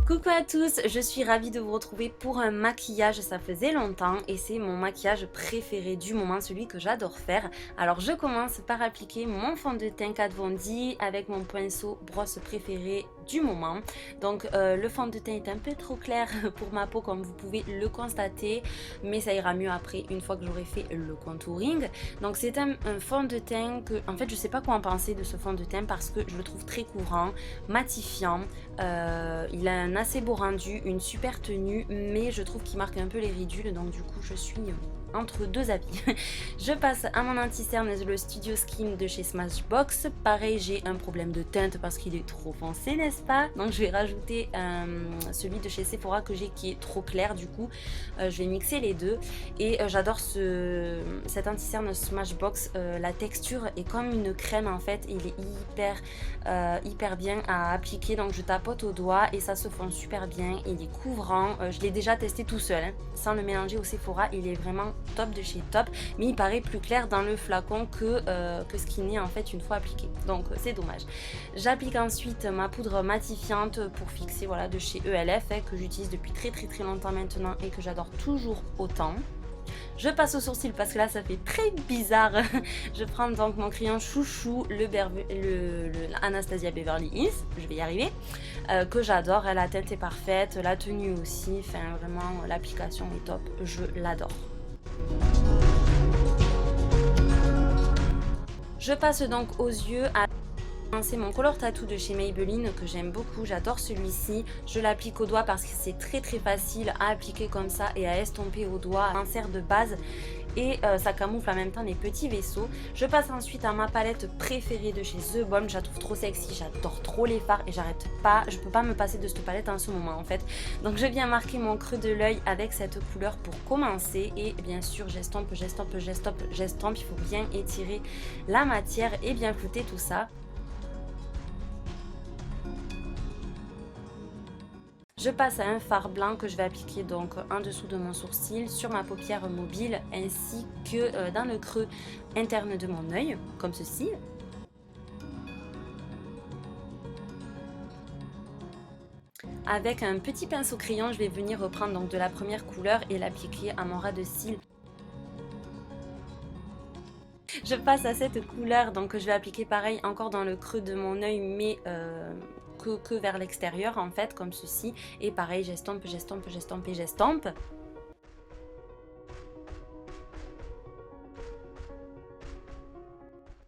Coucou à tous, je suis ravie de vous retrouver pour un maquillage, ça faisait longtemps et c'est mon maquillage préféré du moment, celui que j'adore faire. Alors je commence par appliquer mon fond de teint Kat Von D avec mon pinceau brosse préféré du moment. Donc le fond de teint est un peu trop clair pour ma peau comme vous pouvez le constater, mais ça ira mieux après une fois que j'aurai fait le contouring. Donc c'est un fond de teint que, en fait je sais pas quoi en penser de ce fond de teint parce que je le trouve très courant, matifiant, il a un assez beau rendu, une super tenue, mais je trouve qu'il marque un peu les ridules, donc du coup je suis entre deux habits. Je passe à mon anti-cerne, le Studio Skin de chez Smashbox. Pareil, j'ai un problème de teinte parce qu'il est trop foncé, n'est-ce pas? Donc je vais rajouter celui de chez Sephora que j'ai qui est trop clair, du coup je vais mixer les deux. Et j'adore cet anti-cerne Smashbox, la texture est comme une crème en fait, il est hyper bien à appliquer, donc je tapote au doigt et ça se fond super bien, il est couvrant, je l'ai déjà testé tout seul, hein, sans le mélanger au Sephora, il est vraiment top de chez top, mais il paraît plus clair dans le flacon que ce qu'il n'est en fait une fois appliqué, donc c'est dommage. J'applique ensuite ma poudre matifiante pour fixer, voilà, de chez ELF, hein, que j'utilise depuis très longtemps maintenant et que j'adore toujours autant. Je passe au sourcil parce que là ça fait très bizarre. Je prends donc mon crayon chouchou, le Anastasia Beverly Hills, je vais y arriver, que j'adore, la teinte est parfaite, la tenue aussi, enfin vraiment l'application est top, je l'adore. Je passe donc aux yeux à c'est mon Color Tattoo de chez Maybelline que j'aime beaucoup, j'adore celui-ci. Je l'applique au doigt parce que c'est très facile à appliquer comme ça et à estomper au doigt, insert de base et ça camoufle en même temps les petits vaisseaux. Je passe ensuite à ma palette préférée de chez The Balm, je la trouve trop sexy, j'adore trop les fards et j'arrête pas, je peux pas me passer de cette palette en ce moment en fait. Donc je viens marquer mon creux de l'œil avec cette couleur pour commencer et bien sûr j'estompe, il faut bien étirer la matière et bien flouter tout ça. Je passe à un fard blanc que je vais appliquer donc en dessous de mon sourcil, sur ma paupière mobile ainsi que dans le creux interne de mon œil, comme ceci. Avec un petit pinceau crayon, je vais venir reprendre donc de la première couleur et l'appliquer à mon ras de cils. Je passe à cette couleur, donc je vais appliquer pareil encore dans le creux de mon œil, mais que vers l'extérieur en fait, comme ceci. Et pareil, j'estompe et j'estompe.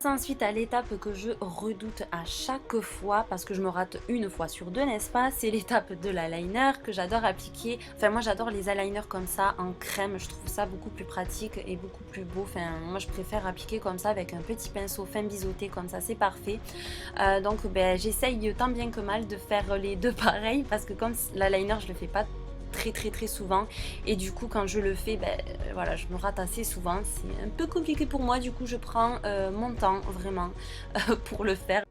Ensuite à l'étape que je redoute à chaque fois parce que je me rate une fois sur deux, n'est-ce pas, c'est l'étape de l'eyeliner que j'adore appliquer. Enfin moi j'adore les eyeliners comme ça en crème, je trouve ça beaucoup plus pratique et beaucoup plus beau. Enfin moi je préfère appliquer comme ça avec un petit pinceau fin biseauté, comme ça c'est parfait. Donc ben, j'essaye tant bien que mal de faire les deux pareils parce que comme l'eyeliner je le fais pas très souvent et du coup quand je le fais voilà, je me rate assez souvent, c'est un peu compliqué pour moi, du coup je prends mon temps vraiment pour le faire.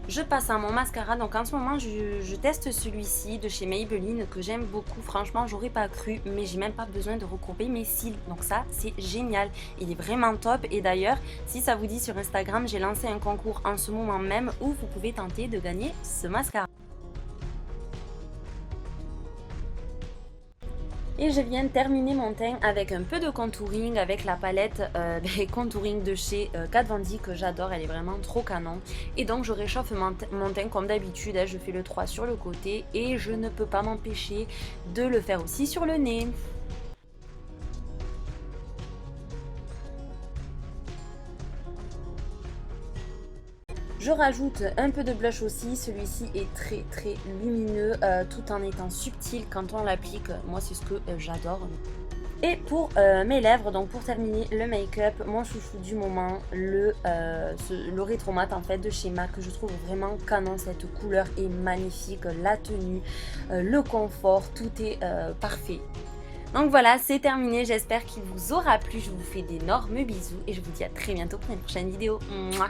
Je passe à mon mascara, donc en ce moment je teste celui-ci de chez Maybelline que j'aime beaucoup, franchement j'aurais pas cru, mais j'ai même pas besoin de recourber mes cils, donc ça c'est génial, il est vraiment top. Et d'ailleurs si ça vous dit, sur Instagram j'ai lancé un concours en ce moment même où vous pouvez tenter de gagner ce mascara. Et je viens de terminer mon teint avec un peu de contouring avec la palette des contouring de chez Kat Von D que j'adore, elle est vraiment trop canon. Et donc je réchauffe mon teint comme d'habitude, je fais le 3 sur le côté et je ne peux pas m'empêcher de le faire aussi sur le nez. Je rajoute un peu de blush aussi, celui-ci est très lumineux tout en étant subtil quand on l'applique, moi c'est ce que j'adore. Et pour mes lèvres, donc pour terminer le make-up, mon chouchou du moment, le Rétro Matte en fait de chez MAC, que je trouve vraiment canon, cette couleur est magnifique, la tenue, le confort, tout est parfait. Donc voilà, c'est terminé, j'espère qu'il vous aura plu, je vous fais d'énormes bisous et je vous dis à très bientôt pour une prochaine vidéo. Mouah.